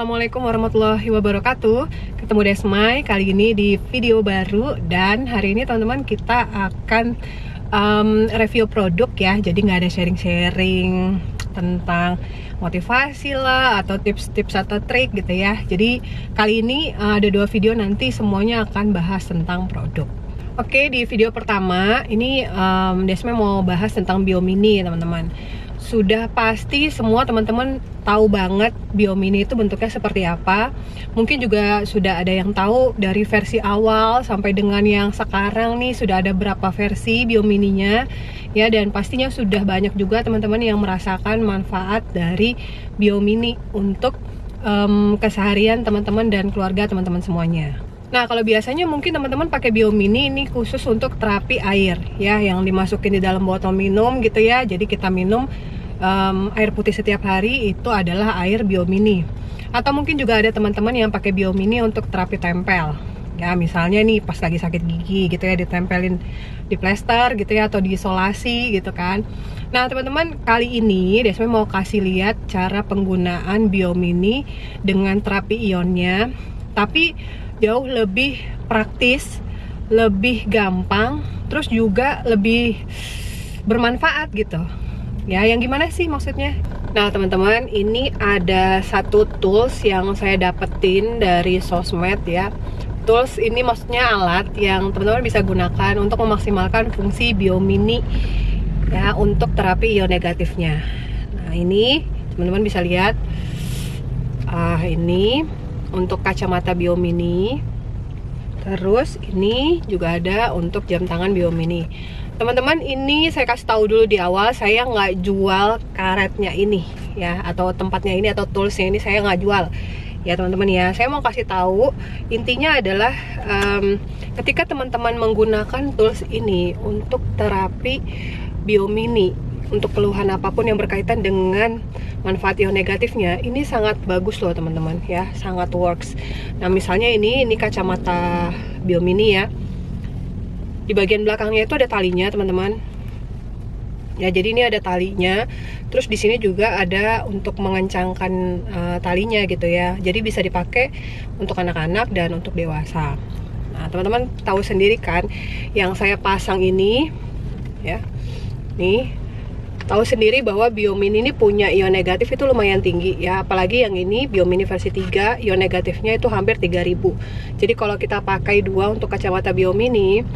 Assalamualaikum warahmatullahi wabarakatuh. Ketemu Desmai kali ini di video baru. Dan hari ini teman-teman kita akan review produk ya. Jadi nggak ada sharing-sharing tentang motivasi lah atau tips-tips atau trik gitu ya. Jadi kali ini ada dua video, nanti semuanya akan bahas tentang produk. Oke, di video pertama ini Desmai mau bahas tentang Biomini teman-teman. Sudah pasti semua teman-teman tahu banget Biomini itu bentuknya seperti apa. Mungkin juga sudah ada yang tahu dari versi awal sampai dengan yang sekarang nih, sudah ada berapa versi Biomininya ya. Dan pastinya sudah banyak juga teman-teman yang merasakan manfaat dari Biomini untuk keseharian teman-teman dan keluarga teman-teman semuanya. Nah, kalau biasanya mungkin teman-teman pakai Biomini ini khusus untuk terapi air ya, yang dimasukin di dalam botol minum gitu ya. Jadi kita minum air putih setiap hari itu adalah air Biomini. Atau mungkin juga ada teman-teman yang pakai Biomini untuk terapi tempel. Ya, misalnya nih pas lagi sakit gigi gitu ya, ditempelin di plester gitu ya, atau diisolasi gitu kan. Nah, teman-teman, kali ini Desmai mau kasih lihat cara penggunaan Biomini dengan terapi ionnya, tapi jauh lebih praktis, lebih gampang, terus juga lebih bermanfaat gitu. Ya, yang gimana sih maksudnya? Nah, teman-teman, ini ada satu tools yang saya dapetin dari sosmed ya. Tools ini maksudnya alat yang teman-teman bisa gunakan untuk memaksimalkan fungsi Biomini ya, untuk terapi ion negatifnya. Nah, ini teman-teman bisa lihat. Ini untuk kacamata Biomini. Terus ini juga ada untuk jam tangan Biomini. Teman-teman, ini saya kasih tahu dulu di awal, saya nggak jual karetnya ini ya, atau tempatnya ini atau toolsnya ini saya nggak jual ya teman-teman ya. Saya mau kasih tahu intinya adalah ketika teman-teman menggunakan tools ini untuk terapi Biomini, untuk keluhan apapun yang berkaitan dengan manfaat ion negatifnya, ini sangat bagus loh teman-teman ya, sangat works. Nah, misalnya ini kacamata Biomini ya. Di bagian belakangnya itu ada talinya teman-teman. Ya, jadi ini ada talinya. Terus di sini juga ada untuk mengencangkan talinya gitu ya. Jadi bisa dipakai untuk anak-anak dan untuk dewasa. Nah, teman-teman tahu sendiri kan, yang saya pasang ini ya. Nih, tahu sendiri bahwa Biomini ini punya ion negatif itu lumayan tinggi ya. Apalagi yang ini Biomini versi 3, ion negatifnya itu hampir 3000. Jadi kalau kita pakai dua untuk kacamata Biomini,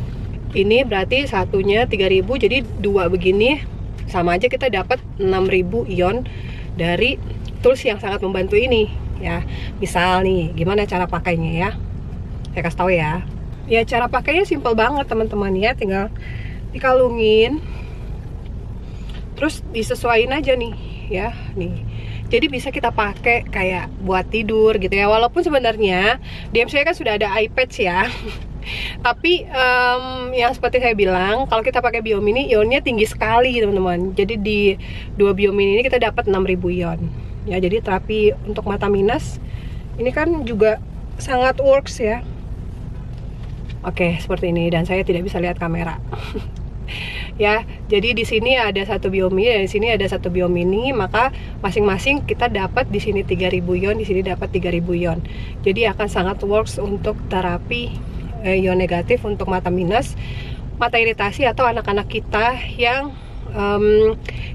ini berarti satunya 3000, jadi dua begini sama aja kita dapat 6000 ion dari tools yang sangat membantu ini ya. Misal nih, gimana cara pakainya ya, saya kasih tahu ya. Ya, cara pakainya simple banget teman-teman ya, tinggal dikalungin terus disesuaiin aja nih ya, nih. Jadi bisa kita pakai kayak buat tidur gitu ya. Walaupun sebenarnya di saya kan sudah ada iPad ya. Tapi yang seperti saya bilang, kalau kita pakai Biomini ionnya tinggi sekali teman-teman. Jadi di dua Biomini ini kita dapat 6000 ion. Ya, jadi terapi untuk mata minus ini kan juga sangat works ya. Oke, seperti ini, dan saya tidak bisa lihat kamera. Ya, jadi di sini ada satu Biomini dan di sini ada satu Biomini, maka masing-masing kita dapat di sini 3000 ion, di sini dapat 3000 ion. Jadi akan sangat works untuk terapi ion negatif untuk mata minus, mata iritasi, atau anak-anak kita yang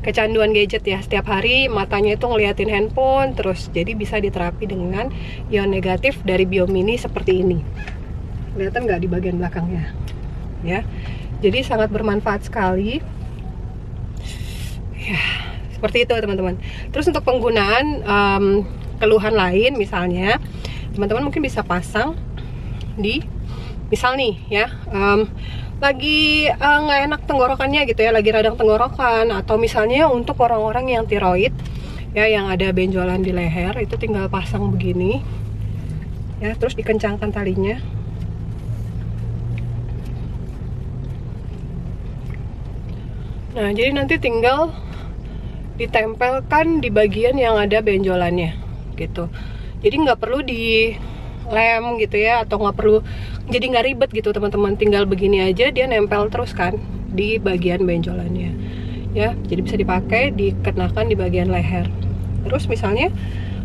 kecanduan gadget ya, setiap hari matanya itu ngeliatin handphone terus. Jadi bisa diterapi dengan ion negatif dari Biomini seperti ini. Kelihatan nggak di bagian belakangnya ya? Jadi sangat bermanfaat sekali ya, seperti itu teman-teman. Terus untuk penggunaan keluhan lain, misalnya teman-teman mungkin bisa pasang di, misal nih ya, lagi nggak enak tenggorokannya gitu ya, lagi radang tenggorokan, atau misalnya untuk orang-orang yang tiroid ya, yang ada benjolan di leher, itu tinggal pasang begini ya, terus dikencangkan talinya. Nah, jadi nanti tinggal ditempelkan di bagian yang ada benjolannya gitu. Jadi nggak perlu dilem gitu ya, atau nggak perlu, jadi nggak ribet gitu teman-teman. Tinggal begini aja, dia nempel terus kan di bagian benjolannya ya. Jadi bisa dipakai, dikenakan di bagian leher. Terus misalnya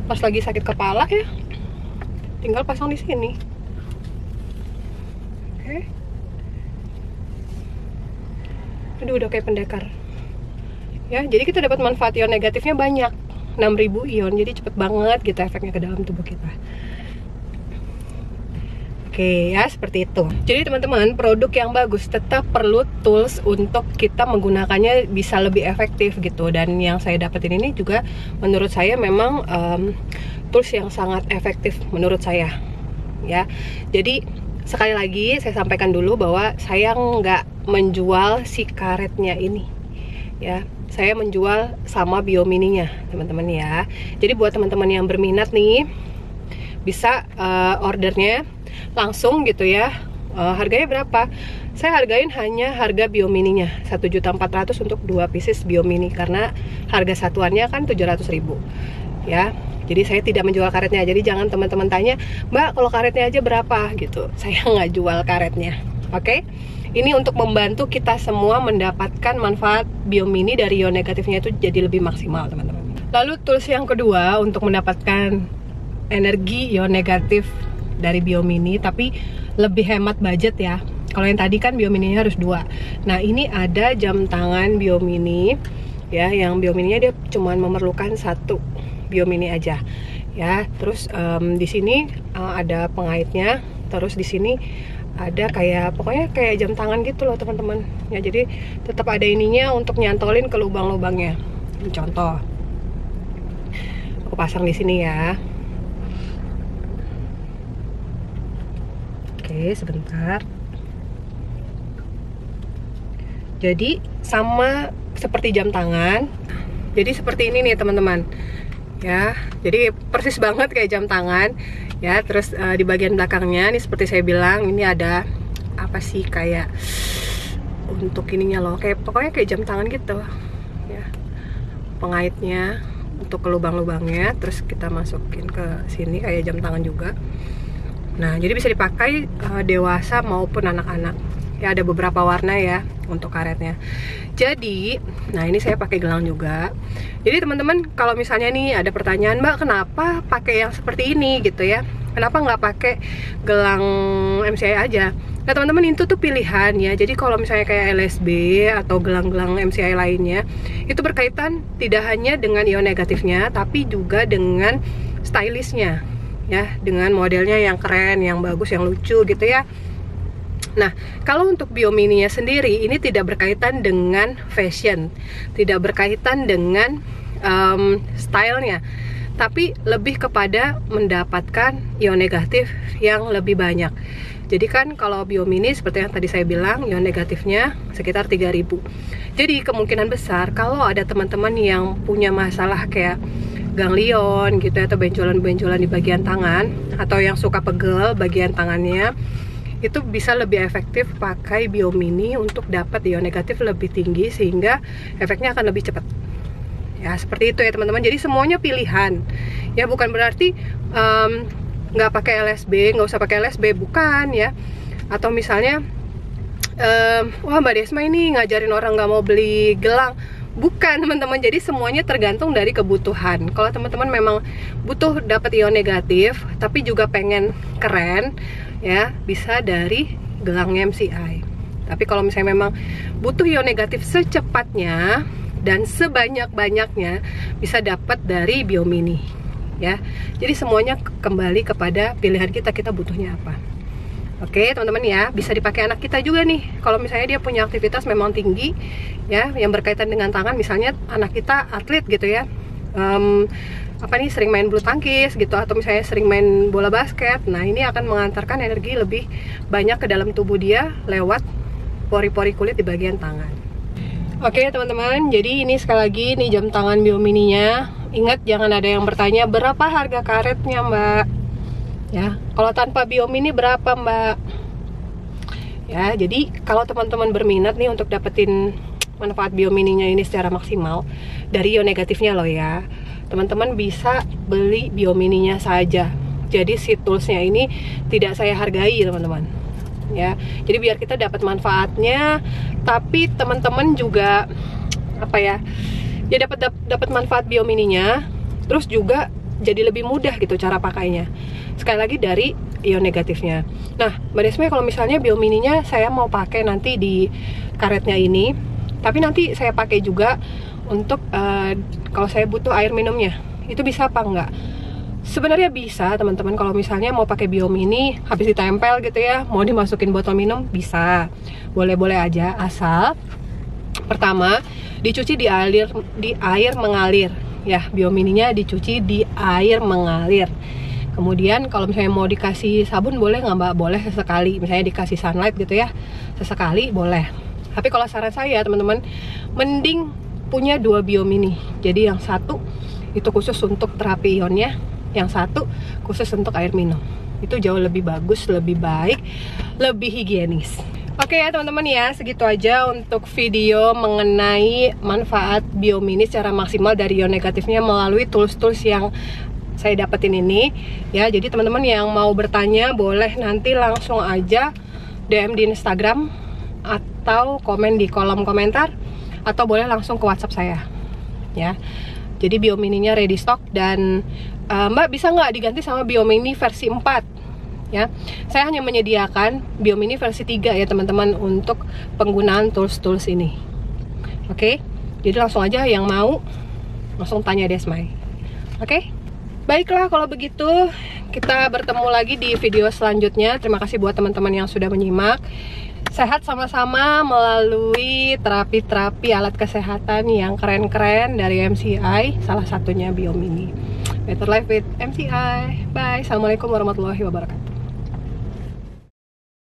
pas lagi sakit kepala ya, tinggal pasang di sini. Oke. Aduh, udah kayak pendekar. Ya, jadi kita dapat manfaat ion negatifnya banyak. 6000 ion, jadi cepet banget gitu efeknya ke dalam tubuh kita. Oke ya, seperti itu. Jadi teman-teman, produk yang bagus tetap perlu tools untuk kita menggunakannya bisa lebih efektif gitu. Dan yang saya dapetin ini juga menurut saya memang tools yang sangat efektif menurut saya. Ya, jadi sekali lagi saya sampaikan dulu bahwa saya nggak menjual si karetnya ini. Ya, saya menjual sama biomininya teman-teman ya. Jadi buat teman-teman yang berminat nih, bisa ordernya langsung gitu ya. Harganya berapa? Saya hargain hanya harga biomininya 1.400.000 untuk 2 pieces biomini, karena harga satuannya kan 700.000 ya. Jadi saya tidak menjual karetnya. Jadi jangan teman-teman tanya, Mbak kalau karetnya aja berapa gitu. Saya nggak jual karetnya. Oke? Ini untuk membantu kita semua mendapatkan manfaat biomini dari ion negatifnya itu jadi lebih maksimal teman-teman. Lalu tools yang kedua untuk mendapatkan energi ion negatif dari biomini tapi lebih hemat budget ya. Kalau yang tadi kan biomininya harus 2. Nah, ini ada jam tangan biomini ya, yang biomininya dia cuma memerlukan 1 biomini aja ya. Terus di sini ada pengaitnya, terus di sini ada kayak pokoknya kayak jam tangan gitu loh teman-teman ya. Jadi tetap ada ininya untuk nyantolin ke lubang-lubangnya. Ini contoh, aku pasang di sini ya. Oke, sebentar. Jadi sama seperti jam tangan. Jadi seperti ini nih teman-teman. Ya, jadi persis banget kayak jam tangan. Ya, terus di bagian belakangnya nih seperti saya bilang, ini ada apa sih kayak untuk ininya loh, kayak pokoknya kayak jam tangan gitu. Ya. Pengaitnya untuk ke lubang-lubangnya, terus kita masukin ke sini kayak jam tangan juga. Nah, jadi bisa dipakai dewasa maupun anak-anak. Ya, ada beberapa warna ya untuk karetnya. Jadi, nah ini saya pakai gelang juga. Jadi teman-teman, kalau misalnya nih ada pertanyaan, Mbak, kenapa pakai yang seperti ini gitu ya? Kenapa nggak pakai gelang MCI aja? Nah teman-teman, itu tuh pilihan ya. Jadi kalau misalnya kayak LSB atau gelang-gelang MCI lainnya, itu berkaitan tidak hanya dengan ion negatifnya, tapi juga dengan stylishnya. Ya, dengan modelnya yang keren, yang bagus, yang lucu gitu ya. Nah, kalau untuk biomininya sendiri ini tidak berkaitan dengan fashion, tidak berkaitan dengan stylenya, tapi lebih kepada mendapatkan ion negatif yang lebih banyak. Jadi kan kalau biomini seperti yang tadi saya bilang, ion negatifnya sekitar 3000. Jadi kemungkinan besar kalau ada teman-teman yang punya masalah kayak ganglion gitu atau benjolan-benjolan di bagian tangan, atau yang suka pegel bagian tangannya, itu bisa lebih efektif pakai biomini untuk dapat ion negatif lebih tinggi sehingga efeknya akan lebih cepat. Ya, seperti itu ya teman-teman. Jadi semuanya pilihan. Ya, bukan berarti nggak pakai LSB, nggak usah pakai LSB, bukan ya. Atau misalnya wah Mbak Desma ini ngajarin orang nggak mau beli gelang. Bukan teman-teman, jadi semuanya tergantung dari kebutuhan. Kalau teman-teman memang butuh dapat ion negatif tapi juga pengen keren ya, bisa dari gelangnya MCI. Tapi kalau misalnya memang butuh ion negatif secepatnya dan sebanyak-banyaknya, bisa dapat dari biomini ya. Jadi semuanya kembali kepada pilihan kita butuhnya apa. Oke teman-teman ya, bisa dipakai anak kita juga nih. Kalau misalnya dia punya aktivitas memang tinggi ya, yang berkaitan dengan tangan, misalnya anak kita atlet gitu ya, sering main bulu tangkis gitu, atau misalnya sering main bola basket. Nah, ini akan mengantarkan energi lebih banyak ke dalam tubuh dia lewat pori-pori kulit di bagian tangan. Oke teman-teman, jadi ini sekali lagi nih jam tangan biomininya. Ingat, jangan ada yang bertanya berapa harga karetnya Mbak ya. Kalau tanpa biomini berapa Mbak ya. Jadi kalau teman-teman berminat nih untuk dapetin manfaat biomininya ini secara maksimal dari ion negatifnya loh ya, teman-teman bisa beli biomininya saja. Jadi si toolsnya ini tidak saya hargai teman-teman ya. Jadi biar kita dapat manfaatnya, tapi teman-teman juga apa ya, ya dapat manfaat biomininya, terus juga jadi lebih mudah gitu cara pakainya. Sekali lagi dari ion negatifnya. Nah, Mbak Desme, kalau misalnya Biomininya saya mau pakai nanti di karetnya ini, tapi nanti saya pakai juga untuk kalau saya butuh air minumnya, itu bisa apa enggak? Sebenarnya bisa teman-teman, kalau misalnya mau pakai Biomini habis ditempel gitu ya, mau dimasukin botol minum bisa, boleh-boleh aja, asal pertama dicuci di air mengalir ya. Biomininya dicuci di air mengalir. Kemudian kalau misalnya mau dikasih sabun boleh nggak Mbak? Boleh sesekali, misalnya dikasih sunlight gitu ya, sesekali boleh. Tapi kalau saran saya teman-teman, mending punya 2 Biomini. Jadi yang satu itu khusus untuk terapi ionnya, yang satu khusus untuk air minum. Itu jauh lebih bagus, lebih baik, lebih higienis. Oke ya teman-teman ya, segitu aja untuk video mengenai manfaat Biomini secara maksimal dari ion negatifnya melalui tools-tools yang saya dapetin ini ya. Jadi teman-teman yang mau bertanya boleh nanti langsung aja DM di Instagram atau komen di kolom komentar, atau boleh langsung ke WhatsApp saya ya. Jadi Biomininya ready stock, dan Mbak bisa nggak diganti sama Biomini versi 4 ya. Saya hanya menyediakan Biomini versi 3 ya teman-teman untuk penggunaan tools-tools ini. Oke, jadi langsung aja yang mau langsung tanya Desmai. Oke, baiklah kalau begitu kita bertemu lagi di video selanjutnya. Terima kasih buat teman-teman yang sudah menyimak. Sehat sama-sama melalui terapi-terapi alat kesehatan yang keren-keren dari MCI, salah satunya Biomini. Better Life with MCI. Bye. Assalamualaikum warahmatullahi wabarakatuh.